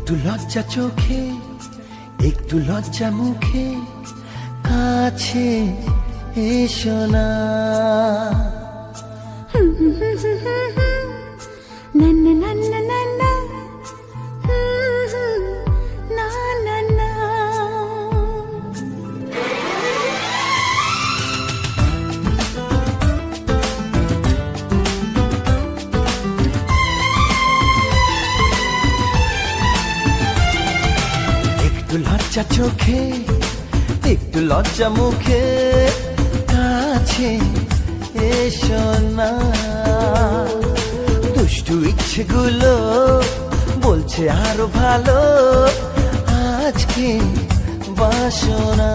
একটু লজ্জা চোখে, একটু লজ্জা মুখে, কাছে এসো না। একটু লজ্জা চোখে, একটু লজ্জা মুখে, কাছে এসো না। দুষ্টু ইচ্ছেগুলো বলছে আরো ভালো, আজকে বাসনা।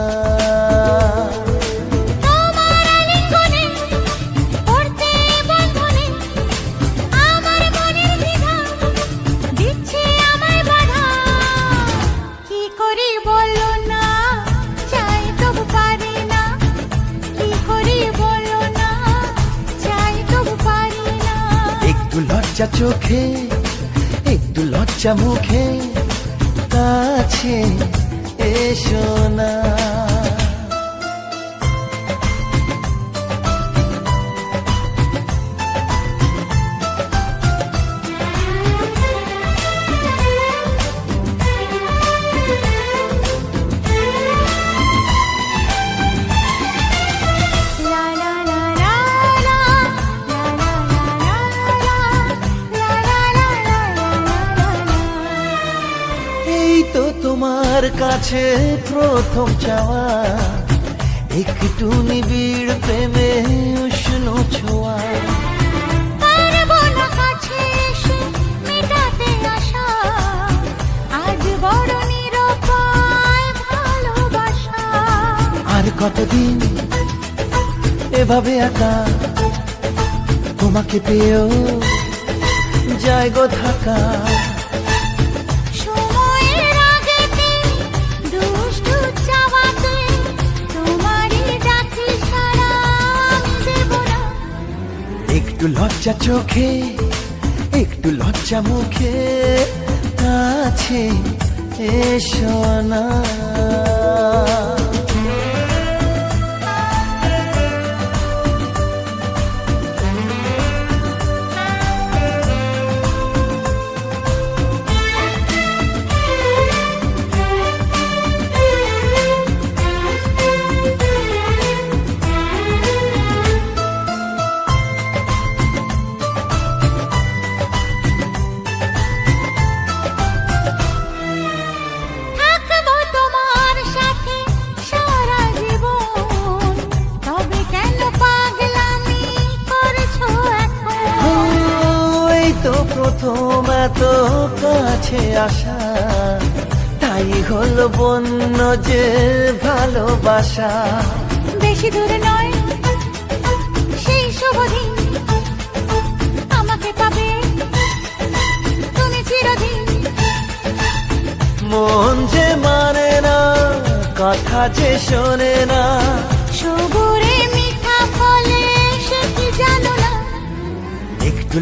একটু লজ্জা চোখে, একটু লজ্জা মুখে, কাছে এসো না। তো তোমার কাছে প্রথম চাওয়া, একটু নিবিড় প্রেমে উষ্ণ ছোঁয়া। আর কতদিন এভাবে একা তোমাকে পেয়েও যায় গো থাকা। একটু লজ্জা চোখে, একটু লজ্জা মুখে, কাছে এসো না। প্রথম এত কাছে আসা, তাই হলো বন্য যে ভালোবাসা। বেশি দূরে নয় সেই শুভ দিন, আমাকে পাবে তুমি চিরদিন। মন যে মানে না, কথা যে শোনে না, সবুরে মিঠা ফলে সে কি জানো না। একটু